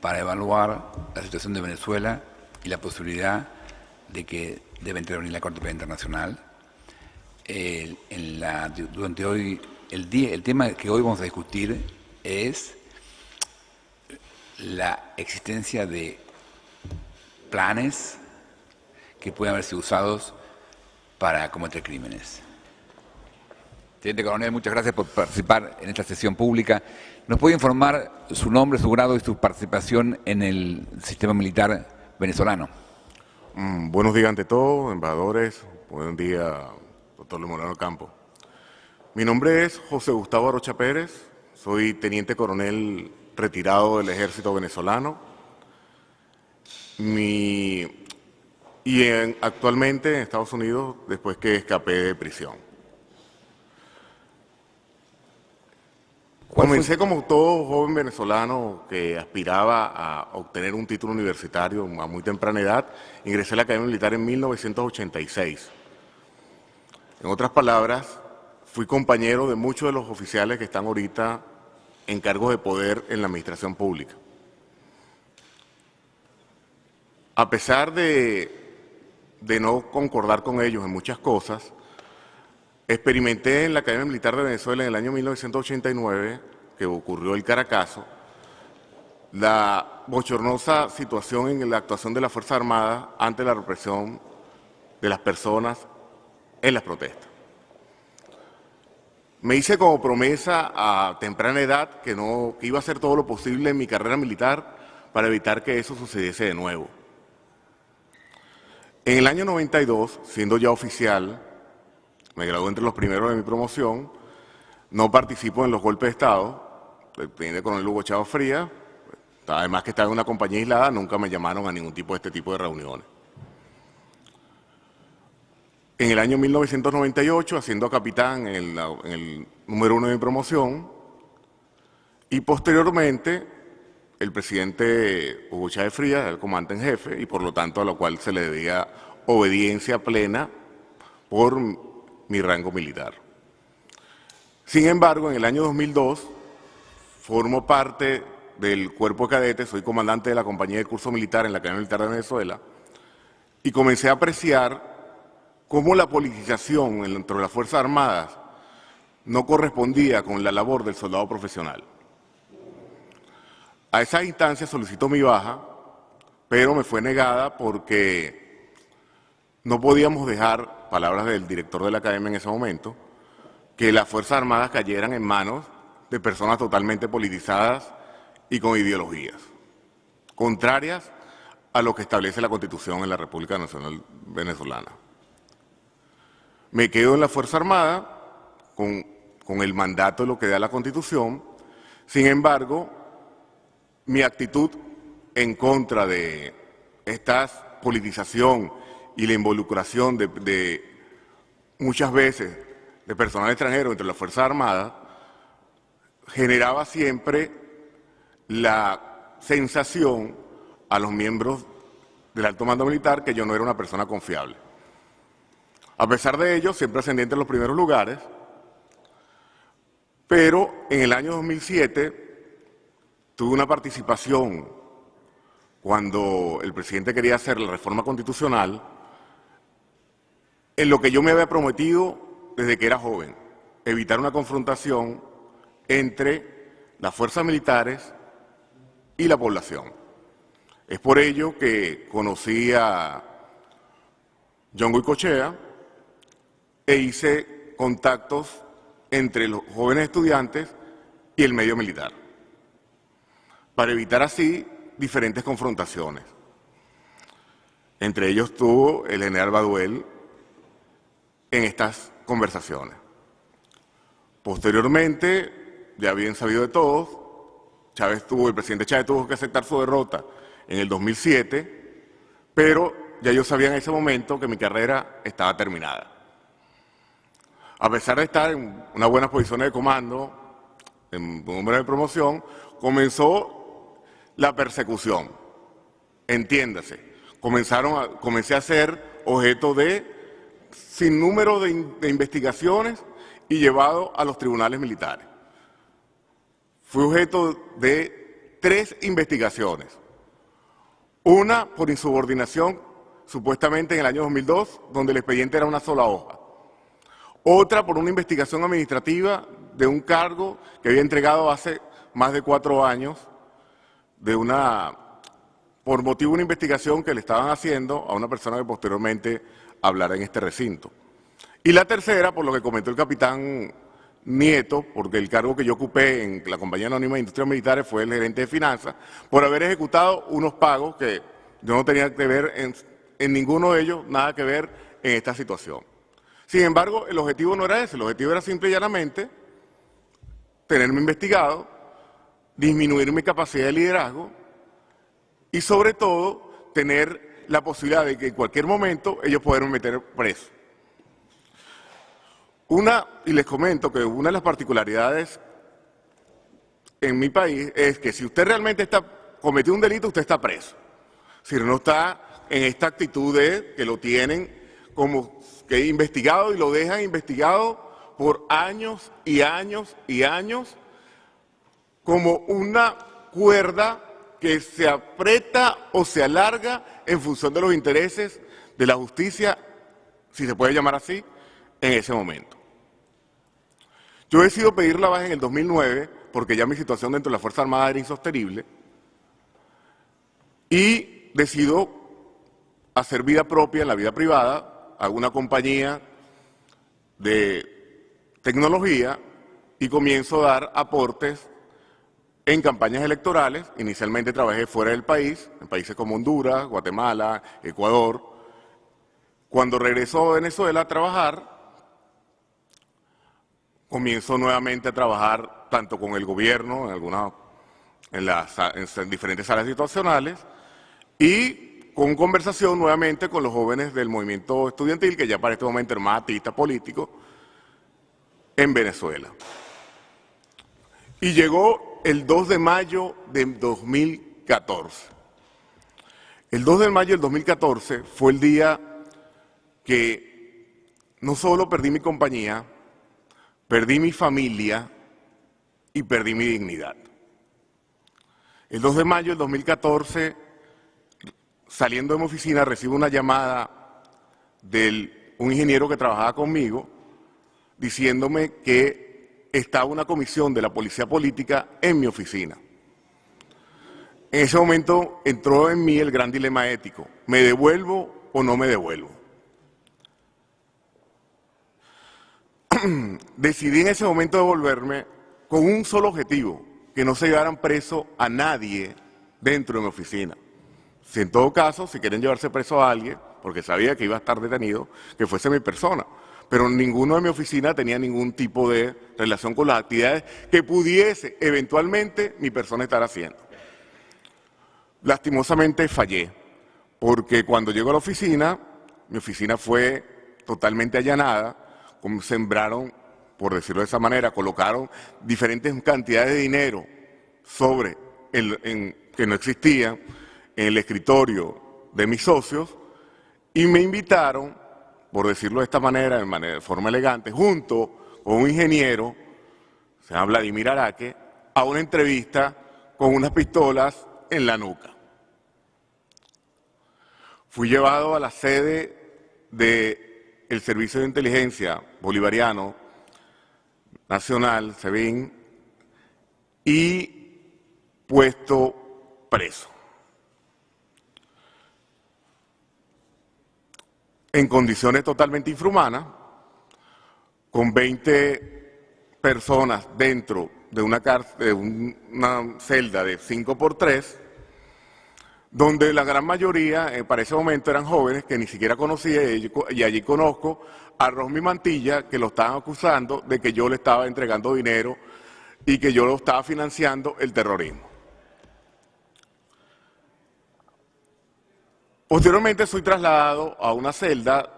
para evaluar la situación de Venezuela y la posibilidad de que debe intervenir la Corte Penal Internacional. Durante hoy, el tema que hoy vamos a discutir es la existencia de planes que pueden haber sido usados para cometer crímenes. Teniente Coronel, muchas gracias por participar en esta sesión pública. ¿Nos puede informar su nombre, su grado y su participación en el sistema militar venezolano? Buenos días ante todo, embajadores. Buen día, doctor Luis Moreno Campo. Mi nombre es José Gustavo Arocha Pérez, soy teniente coronel retirado del ejército venezolano actualmente en Estados Unidos después que escapé de prisión. Comencé como todo joven venezolano que aspiraba a obtener un título universitario a muy temprana edad. Ingresé a la Academia Militar en 1986. En otras palabras, fui compañero de muchos de los oficiales que están ahorita en cargos de poder en la administración pública. A pesar de no concordar con ellos en muchas cosas, experimenté en la Academia Militar de Venezuela en el año 1989, que ocurrió el Caracazo, la bochornosa situación en la actuación de las Fuerzas Armadas ante la represión de las personas en las protestas. Me hice como promesa a temprana edad que iba a hacer todo lo posible en mi carrera militar para evitar que eso sucediese de nuevo. En el año 92, siendo ya oficial, me gradué entre los primeros de mi promoción, no participo en los golpes de Estado, el teniente coronel Hugo Chávez Frías, además que estaba en una compañía aislada, nunca me llamaron a ningún tipo de reuniones. En el año 1998, haciendo capitán en el número 1 de mi promoción, y posteriormente el presidente Hugo Chávez Frías, el comandante en jefe, y por lo tanto a lo cual se le debía obediencia plena por mi rango militar. Sin embargo, en el año 2002, formo parte del cuerpo de cadetes, soy comandante de la compañía de curso militar en la Academia Militar de Venezuela, y comencé a apreciar cómo la politización dentro de las Fuerzas Armadas no correspondía con la labor del soldado profesional. A esa instancia solicitó mi baja, pero me fue negada porque no podíamos dejar, palabras del director de la Academia en ese momento, que las Fuerzas Armadas cayeran en manos de personas totalmente politizadas y con ideologías contrarias a lo que establece la Constitución en la República Nacional Venezolana. Me quedo en la Fuerza Armada con el mandato de lo que da la Constitución. Sin embargo, mi actitud en contra de esta politización y la involucración de muchas veces de personal extranjero entre las Fuerzas Armadas generaba siempre la sensación a los miembros del alto mando militar que yo no era una persona confiable. A pesar de ello, siempre ascendiente en los primeros lugares, pero en el año 2007 tuve una participación cuando el presidente quería hacer la reforma constitucional en lo que yo me había prometido desde que era joven, evitar una confrontación entre las fuerzas militares y la población. Es por ello que conocí a John Goycochea e hice contactos entre los jóvenes estudiantes y el medio militar, para evitar así diferentes confrontaciones. Entre ellos estuvo el general Baduel en estas conversaciones. Posteriormente, ya bien sabido de todos, el presidente Chávez tuvo que aceptar su derrota en el 2007, pero ya yo sabía en ese momento que mi carrera estaba terminada. A pesar de estar en una buena posición de comando, en un número de promoción, comenzó la persecución. Entiéndase, comencé a ser objeto de sinnúmero de investigaciones y llevado a los tribunales militares. Fui objeto de 3 investigaciones. Una por insubordinación, supuestamente en el año 2002, donde el expediente era una sola hoja. Otra por una investigación administrativa de un cargo que había entregado hace más de 4 años, por motivo de una investigación que le estaban haciendo a una persona que posteriormente hablará en este recinto. Y la tercera, por lo que comentó el capitán Nieto, porque el cargo que yo ocupé en la Compañía Anónima de Industrias Militares fue el gerente de finanzas, por haber ejecutado unos pagos que yo no tenía que ver en ninguno de ellos, nada que ver en esta situación. Sin embargo, el objetivo no era ese, el objetivo era simple y llanamente tenerme investigado, disminuir mi capacidad de liderazgo y sobre todo tener la posibilidad de que en cualquier momento ellos pudieran meter preso. Y les comento que una de las particularidades en mi país es que si usted realmente cometió un delito, usted está preso. Si no está en esta actitud de que lo tienen como que investigado y lo dejan investigado por años y años y años, como una cuerda que se aprieta o se alarga en función de los intereses de la justicia, si se puede llamar así, en ese momento. Yo decido pedir la baja en el 2009 porque ya mi situación dentro de la Fuerza Armada era insostenible y decido hacer vida propia en la vida privada, hago una compañía de tecnología y comienzo a dar aportes en campañas electorales. Inicialmente trabajé fuera del país, en países como Honduras, Guatemala, Ecuador. Cuando regreso a Venezuela a trabajar, comienzo nuevamente a trabajar tanto con el gobierno, en diferentes salas situacionales, y con conversación nuevamente con los jóvenes del movimiento estudiantil, que ya para este momento era más activista político, en Venezuela. Y llegó el 2 de mayo de 2014. El 2 de mayo del 2014 fue el día que no solo perdí mi compañía, perdí mi familia y perdí mi dignidad. El 2 de mayo del 2014, saliendo de mi oficina, recibo una llamada de un ingeniero que trabajaba conmigo diciéndome que estaba una comisión de la policía política en mi oficina. En ese momento entró en mí el gran dilema ético: ¿me devuelvo o no me devuelvo? Decidí en ese momento devolverme con un solo objetivo: que no se llevaran preso a nadie dentro de mi oficina. Si en todo caso, si quieren llevarse preso a alguien, porque sabía que iba a estar detenido, que fuese mi persona. Pero ninguno de mi oficina tenía ningún tipo de relación con las actividades que pudiese eventualmente mi persona estar haciendo. Lastimosamente fallé, porque cuando llego a la oficina, mi oficina fue totalmente allanada, sembraron, por decirlo de esa manera, colocaron diferentes cantidades de dinero que no existían en el escritorio de mis socios y me invitaron, por decirlo de esta manera, de forma elegante, junto con un ingeniero, se llama Vladimir Araque, a una entrevista con unas pistolas en la nuca. Fui llevado a la sede del Servicio de Inteligencia Bolivariano Nacional, SEBIN, y puesto preso. En condiciones totalmente infrahumanas, con 20 personas dentro de una celda de 5×3, donde la gran mayoría para ese momento eran jóvenes que ni siquiera conocía, y allí conozco a Rosmi Mantilla, que lo estaban acusando de que yo le estaba entregando dinero y que yo lo estaba financiando el terrorismo. Posteriormente soy trasladado a una celda,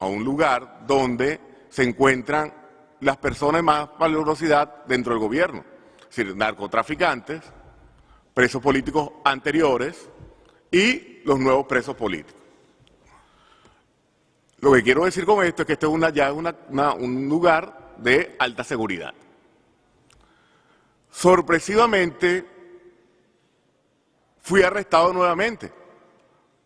a un lugar donde se encuentran las personas de más valorosidad dentro del gobierno, es decir, narcotraficantes, presos políticos anteriores y los nuevos presos políticos. Lo que quiero decir con esto es que este es un lugar de alta seguridad. Sorpresivamente, fui arrestado nuevamente.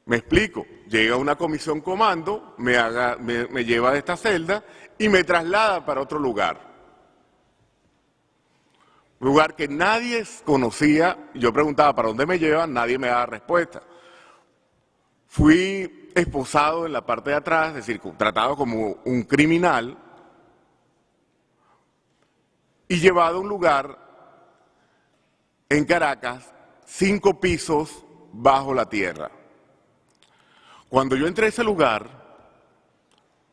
Me explico, llega una comisión comando, me lleva de esta celda y me traslada para otro lugar. Un lugar que nadie conocía. Yo preguntaba, ¿para dónde me llevan? Nadie me daba respuesta. Fui esposado en la parte de atrás, es decir, tratado como un criminal y llevado a un lugar en Caracas, 5 pisos bajo la tierra. Cuando yo entré a ese lugar,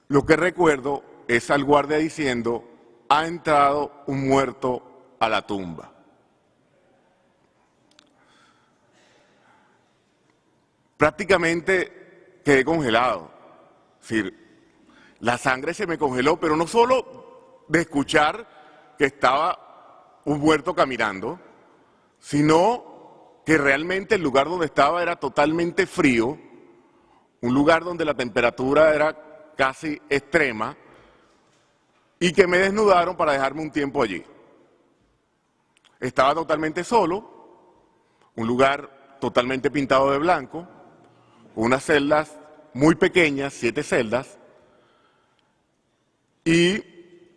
lo que recuerdo es al guardia diciendo, ha entrado un muerto a la tumba. Prácticamente quedé congelado. Es decir, la sangre se me congeló, pero no solo de escuchar que estaba un muerto caminando, sino que realmente el lugar donde estaba era totalmente frío, un lugar donde la temperatura era casi extrema y que me desnudaron para dejarme un tiempo allí. Estaba totalmente solo, un lugar totalmente pintado de blanco, unas celdas muy pequeñas, 7 celdas, y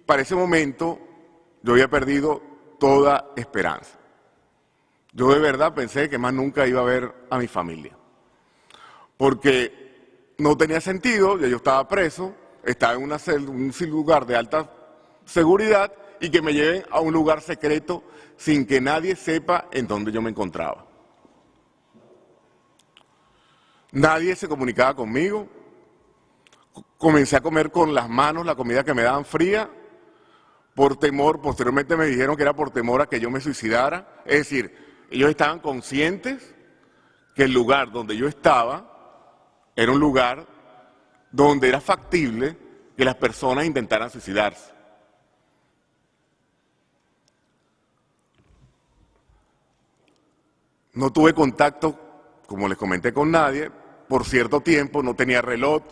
para ese momento yo había perdido toda esperanza. Yo de verdad pensé que más nunca iba a ver a mi familia, porque no tenía sentido, ya yo estaba preso, estaba en una celda, un lugar de alta seguridad y que me lleven a un lugar secreto sin que nadie sepa en dónde yo me encontraba. Nadie se comunicaba conmigo, comencé a comer con las manos la comida que me daban fría, por temor, posteriormente me dijeron que era por temor a que yo me suicidara, es decir, ellos estaban conscientes que el lugar donde yo estaba era un lugar donde era factible que las personas intentaran suicidarse. No tuve contacto, como les comenté, con nadie, por cierto tiempo, no tenía reloj,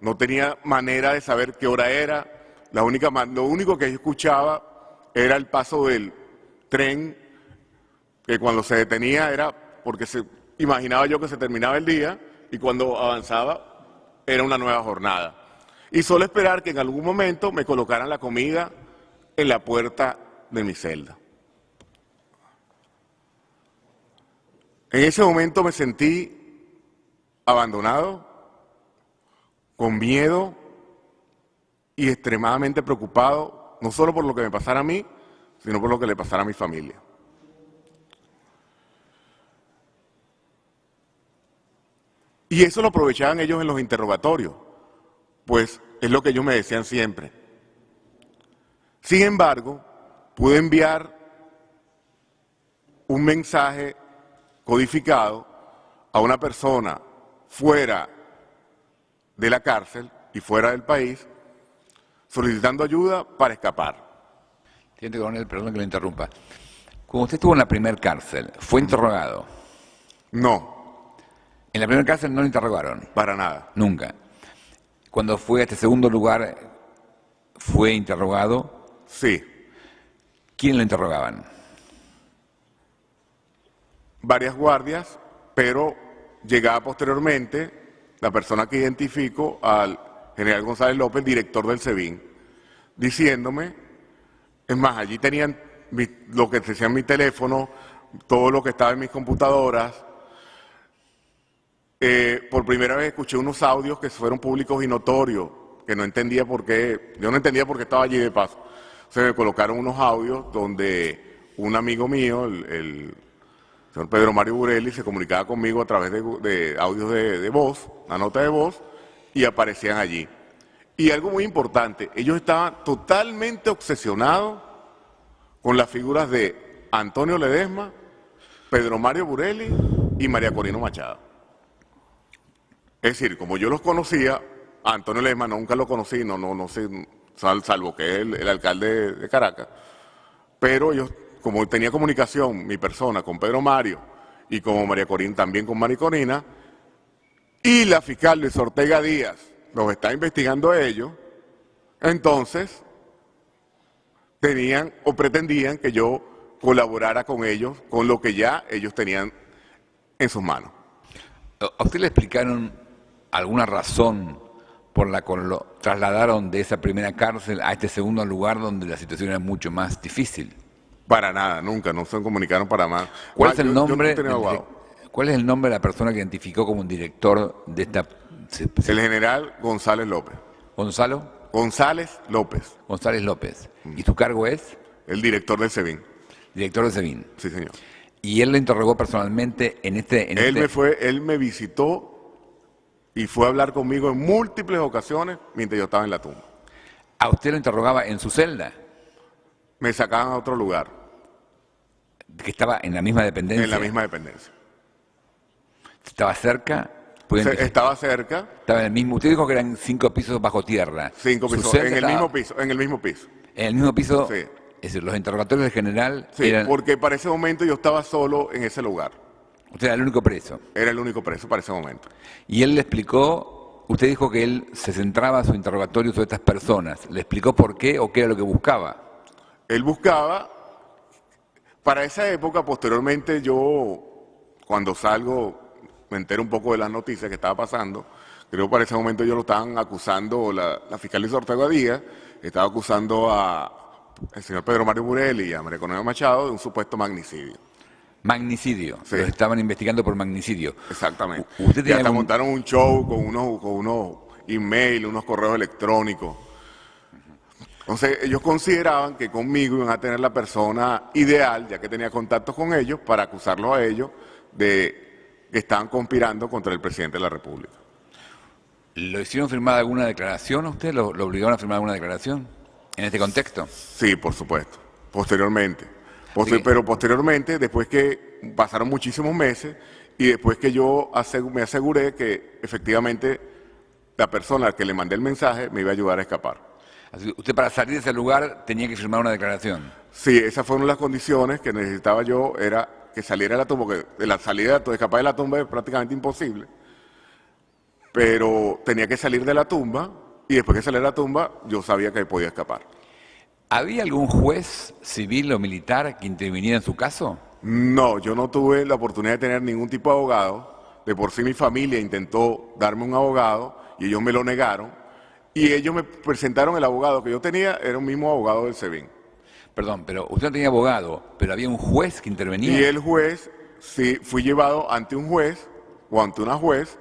no tenía manera de saber qué hora era, lo único que yo escuchaba era el paso del tren, que cuando se detenía era porque imaginaba yo que se terminaba el día y cuando avanzaba era una nueva jornada. Y solo esperar que en algún momento me colocaran la comida en la puerta de mi celda. En ese momento me sentí abandonado, con miedo y extremadamente preocupado, no solo por lo que me pasara a mí, sino por lo que le pasara a mi familia. Y eso lo aprovechaban ellos en los interrogatorios, pues es lo que ellos me decían siempre. Sin embargo, pude enviar un mensaje codificado a una persona fuera de la cárcel y fuera del país, solicitando ayuda para escapar. Teniente coronel, perdón que lo interrumpa. Cuando usted estuvo en la primera cárcel, ¿fue interrogado? No. ¿En la primera cárcel no lo interrogaron? Para nada. Nunca. Cuando fue a este segundo lugar, ¿fue interrogado? Sí. ¿Quién lo interrogaban? Varias guardias, pero llegaba posteriormente la persona que identifico al general González López, director del SEBIN, diciéndome, es más, allí tenían lo que decía en mi teléfono, todo lo que estaba en mis computadoras. Por primera vez escuché unos audios que fueron públicos y notorios, que no entendía por qué, yo no entendía por qué estaba allí de paso. Se me colocaron unos audios donde un amigo mío, el señor Pedro Mario Burelli, se comunicaba conmigo a través de audios de voz, una nota de voz, y aparecían allí. Y algo muy importante, ellos estaban totalmente obsesionados con las figuras de Antonio Ledesma, Pedro Mario Burelli y María Corina Machado. Es decir, como yo los conocía, a Antonio Ledesma nunca lo conocí, no sé, salvo que es el alcalde de Caracas, pero ellos, como tenía comunicación, mi persona, con Pedro Mario y como María Corina, también con María Corina, y la fiscal Luis Ortega Díaz los está investigando a ellos, entonces tenían o pretendían que yo colaborara con ellos, con lo que ya ellos tenían en sus manos. ¿A usted le explicaron alguna razón por la cual lo trasladaron de esa primera cárcel a este segundo lugar donde la situación era mucho más difícil? Para nada, nunca, no se comunicaron para más. ¿Cuál es el nombre? Yo no tenía abogado. ¿Cuál es el nombre de la persona que identificó como un director de esta? El general González López. ¿Gonzalo? González López, González López. ¿Y su cargo es? el director del SEBIN. Director de SEBIN. Sí, señor. ¿Y él lo interrogó personalmente en este? Él me visitó y fue a hablar conmigo en múltiples ocasiones mientras yo estaba en la tumba. ¿A usted lo interrogaba en su celda? Me sacaban a otro lugar, Que estaba en la misma dependencia. en la misma dependencia. ¿Estaba cerca? Estaba cerca, Estaba en el mismo. Usted dijo que eran 5 pisos bajo tierra. 5 ¿Su pisos, celda en el estaba mismo piso, en el mismo piso. En el mismo piso. Sí. Es decir, los interrogatorios del general Sí, eran. porque para ese momento yo estaba solo en ese lugar. Usted era el único preso. Era el único preso para ese momento. Y él le explicó. Usted dijo que él se centraba su interrogatorio sobre estas personas. ¿Le explicó por qué o qué era lo que buscaba? Él buscaba, para esa época, posteriormente yo, cuando salgo, me entero un poco de las noticias que estaba pasando. Creo que para ese momento yo lo estaban acusando, la fiscal Liz Ortega Díaz estaba acusando al señor Pedro Mario Burelli y a María Cornelia Machado de un supuesto magnicidio. Magnicidio. Sí. Los estaban investigando por magnicidio. Exactamente. ¿Usted Y tiene hasta algún- montaron un show con unos emails, unos correos electrónicos. Entonces ellos consideraban que conmigo iban a tener la persona ideal, ya que tenía contacto con ellos, para acusarlos a ellos de que estaban conspirando contra el presidente de la República. ¿Lo hicieron firmar alguna declaración a usted? ¿Lo obligaron a firmar alguna declaración en este contexto? Sí, por supuesto, posteriormente. Sí. Pero posteriormente, después que pasaron muchísimos meses y después que yo me aseguré que efectivamente la persona a la que le mandé el mensaje me iba a ayudar a escapar. Así que usted para salir de ese lugar tenía que firmar una declaración. Sí, esas fueron las condiciones que necesitaba yo, era que saliera de la tumba, porque de la salida, de escapar de la tumba es prácticamente imposible, pero tenía que salir de la tumba y después que saliera de la tumba yo sabía que podía escapar. ¿Había algún juez civil o militar que interviniera en su caso? No, yo no tuve la oportunidad de tener ningún tipo de abogado, de por sí mi familia intentó darme un abogado y ellos me lo negaron, y ellos me presentaron el abogado que yo tenía, era un mismo abogado del SEBIN. Perdón, pero usted no tenía abogado, pero había un juez que intervenía. Y el juez, sí, fui llevado ante un juez o ante una juez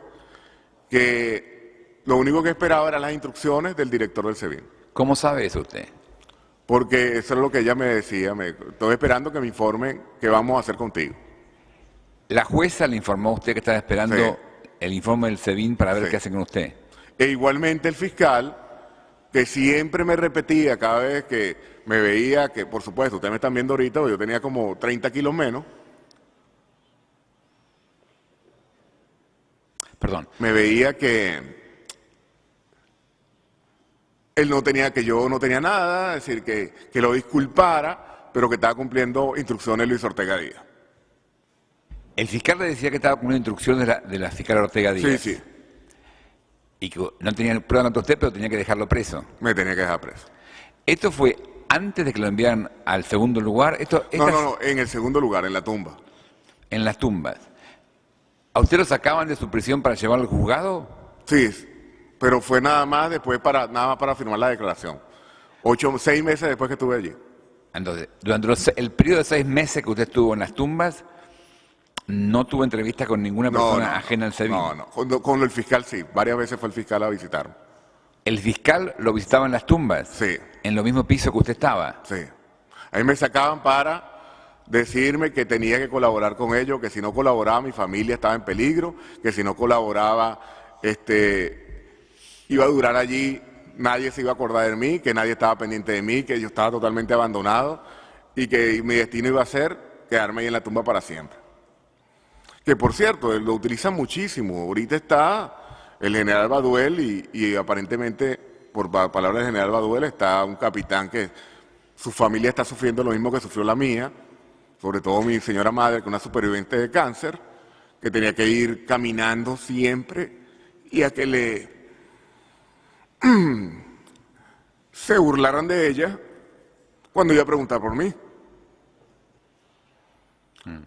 que lo único que esperaba eran las instrucciones del director del SEBIN. ¿Cómo sabe eso usted? Porque eso es lo que ella me decía, estoy esperando que me informen qué vamos a hacer contigo. La jueza le informó a usted que estaba esperando Sí. el informe del SEBIN para ver Sí. qué hacen con usted. E igualmente el fiscal, que siempre me repetía cada vez que me veía, que por supuesto, ustedes me están viendo ahorita, porque yo tenía como 30 kilos menos, Perdón. me veía que él no tenía, que yo no tenía nada, es decir, que lo disculpara, pero que estaba cumpliendo instrucciones Luis Ortega Díaz. El fiscal le decía que estaba cumpliendo instrucciones de la fiscal Ortega Sí, Díaz. sí, Y que no tenía prueba contra usted, pero tenía que dejarlo preso. me tenía que dejar preso. ¿Esto fue antes de que lo enviaran al segundo lugar? No, en el segundo lugar, en la tumba. En las tumbas. ¿A usted lo sacaban de su prisión para llevarlo al juzgado? Sí, pero fue nada más para firmar la declaración. 6 meses después que estuve allí. Entonces, durante el periodo de 6 meses que usted estuvo en las tumbas, no tuvo entrevista con ninguna persona ajena al SEBIN. No. Con el fiscal sí. Varias veces fue el fiscal a visitarme. ¿El fiscal lo visitaba en las tumbas? Sí. ¿En lo mismo piso que usted estaba? Sí. Ahí me sacaban para decirme que tenía que colaborar con ellos, que si no colaboraba mi familia estaba en peligro, que si no colaboraba iba a durar allí, nadie se iba a acordar de mí, que nadie estaba pendiente de mí, que yo estaba totalmente abandonado y que mi destino iba a ser quedarme ahí en la tumba para siempre. Que por cierto, lo utilizan muchísimo. Ahorita está el general Baduel y aparentemente, por palabras del general Baduel, está un capitán que su familia está sufriendo lo mismo que sufrió la mía, sobre todo mi señora madre, que es una superviviente de cáncer, que tenía que ir caminando siempre y a que se burlaran de ella cuando iba a preguntar por mí.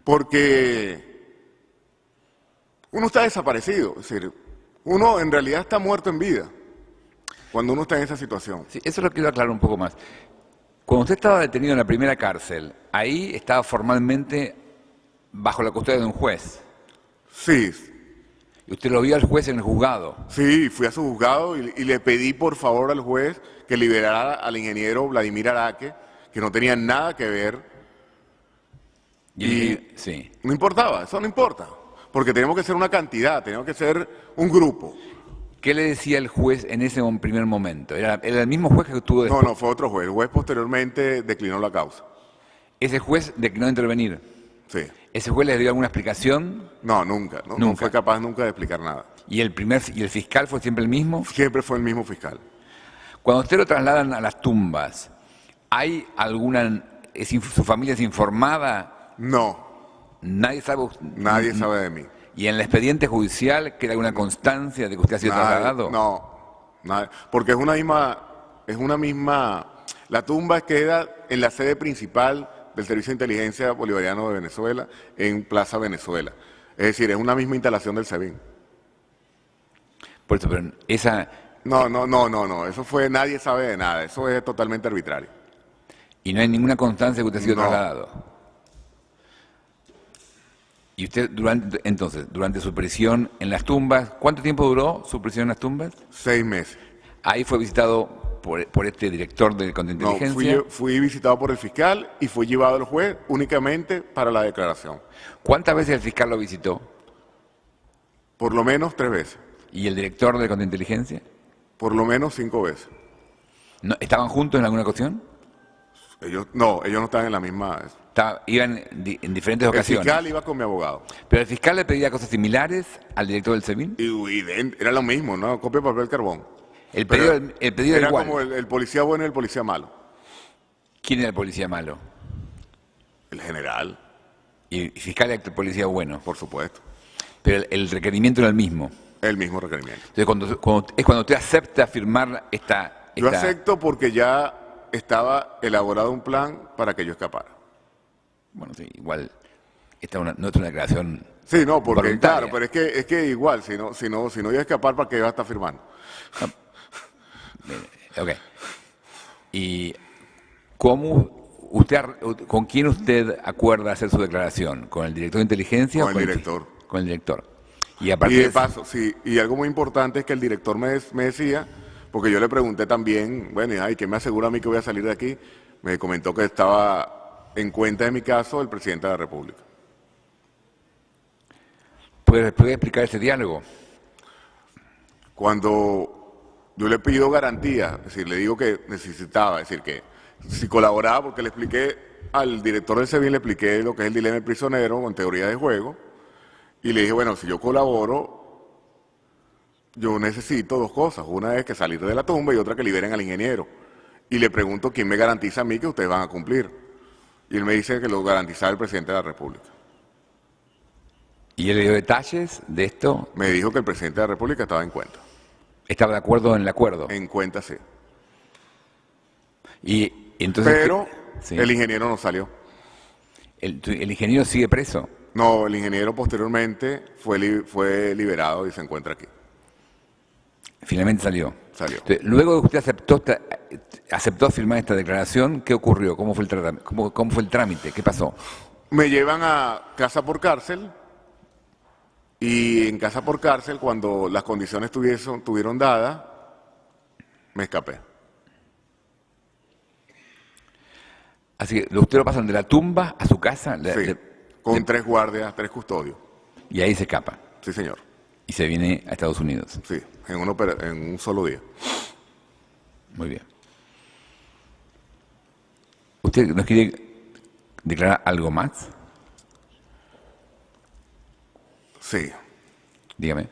Porque uno está desaparecido. Es decir, uno en realidad está muerto en vida cuando uno está en esa situación. Sí, eso lo quiero aclarar un poco más. Cuando usted estaba detenido en la primera cárcel, ahí estaba formalmente bajo la custodia de un juez. Sí, Y usted lo vio al juez en el juzgado. sí, fui a su juzgado y le pedí por favor al juez que liberara al ingeniero Vladimir Araque, que no tenía nada que ver. Sí. No importaba, eso no importa, porque tenemos que ser una cantidad, tenemos que ser un grupo. ¿Qué le decía el juez en ese primer momento? ¿Era el mismo juez que estuvo después? No, fue otro juez. El juez posteriormente declinó la causa. Ese juez declinó intervenir. Sí. ¿Ese juez le dio alguna explicación? No, nunca. No fue capaz nunca de explicar nada. ¿Y el fiscal fue siempre el mismo? Siempre fue el mismo fiscal. Cuando usted lo trasladan a las tumbas, ¿hay alguna... ¿Su familia es informada? No, Nadie sabe... nadie sabe de mí. ¿Y en el expediente judicial queda alguna constancia de que usted ha sido trasladado? No, porque es una misma, la tumba queda en la sede principal del Servicio de Inteligencia Bolivariano de Venezuela, en Plaza Venezuela. Es decir, es una misma instalación del SEBIN. Por eso, pero esa... No, eso fue, nadie sabe de nada, eso es totalmente arbitrario. Y no hay ninguna constancia de que usted ha sido No. trasladado. Y usted, durante su prisión en las tumbas, ¿cuánto tiempo duró su prisión en las tumbas? 6 meses. Ahí fue visitado por este director de contrainteligencia. No, fui visitado por el fiscal y fui llevado al juez únicamente para la declaración. ¿Cuántas veces el fiscal lo visitó? Por lo menos 3 veces. ¿Y el director de contrainteligencia? Por lo menos 5 veces. ¿Estaban juntos en alguna ocasión? Ellos no estaban en la misma. Iban en diferentes El ocasiones. fiscal iba con mi abogado. ¿Pero el fiscal le pedía cosas similares al director del SEBIN? Era lo mismo, ¿no? Copia de papel carbón. El pedido Era igual. como el policía bueno y el policía malo. ¿Quién era el policía malo? El general, Y el fiscal era el policía bueno. por supuesto. Pero el requerimiento era el mismo. El mismo requerimiento. Entonces, cuando usted acepta firmar esta... Yo acepto porque ya estaba elaborado un plan para que yo escapara. Bueno, sí, igual, no es una declaración Sí, no, porque voluntaria. claro, pero es que igual, si no iba a escapar, ¿para qué iba a estar firmando? Ok. ¿Y con quién usted acuerda hacer su declaración? ¿Con el director de inteligencia? Con o el director. Con el director. Y Y de paso, sí, y algo muy importante es que el director me decía, porque yo le pregunté también, bueno, ¿y qué me asegura a mí que voy a salir de aquí? Me comentó que estaba en cuenta de mi caso el presidente de la República. ¿Puede explicar ese diálogo? Cuando yo le pido garantía, es decir, le digo que necesitaba, es decir, que si colaboraba, porque le expliqué al director del SEBIN, le expliqué lo que es el dilema del prisionero en teoría de juego, y le dije, bueno, si yo colaboro, yo necesito 2 cosas. Una es que salir de la tumba y otra que liberen al ingeniero. Y le pregunto quién me garantiza a mí que ustedes van a cumplir. Y él me dice que lo garantizaba el presidente de la República. ¿Y él le dio detalles de esto? Me dijo que el presidente de la República estaba en cuenta. ¿Estaba de acuerdo en el acuerdo? En cuenta, sí. Y entonces... Pero sí. el ingeniero no salió. ¿El ingeniero sigue preso? No, el ingeniero posteriormente fue liberado y se encuentra aquí. Finalmente salió. Salió. Entonces, luego de que usted aceptó firmar esta declaración, ¿qué ocurrió? ¿Cómo fue el trámite? ¿Qué pasó? Me llevan a casa por cárcel y en casa por cárcel, cuando las condiciones tuvieron dadas, me escapé. Así que usted lo pasan de la tumba a su casa Sí, con 3 guardias, 3 custodios. y ahí se escapa. Sí, señor. Y se viene a Estados Unidos. Sí, en un solo día. Muy bien. ¿Usted nos quiere declarar algo más? Sí. Dígame.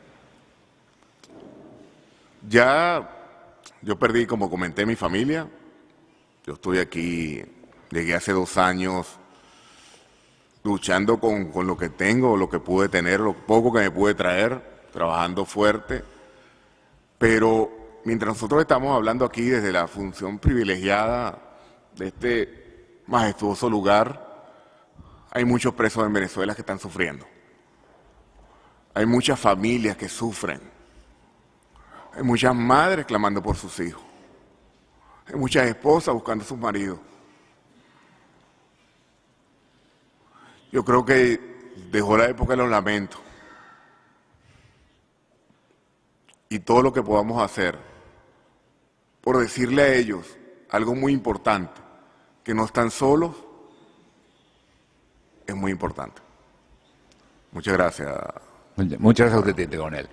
Ya yo perdí, como comenté, mi familia. Yo estoy aquí, llegué hace 2 años luchando con lo que tengo, lo que pude tener, lo poco que me pude traer, trabajando fuerte. Pero mientras nosotros estamos hablando aquí desde la función privilegiada de este majestuoso lugar, hay muchos presos en Venezuela que están sufriendo. Hay muchas familias que sufren. Hay muchas madres clamando por sus hijos. Hay muchas esposas buscando a sus maridos. Yo creo que dejó la época de los lamentos. Y todo lo que podamos hacer por decirle a ellos algo muy importante, que no están solos, es muy importante. Muchas gracias. Muchas gracias a usted, teniente coronel.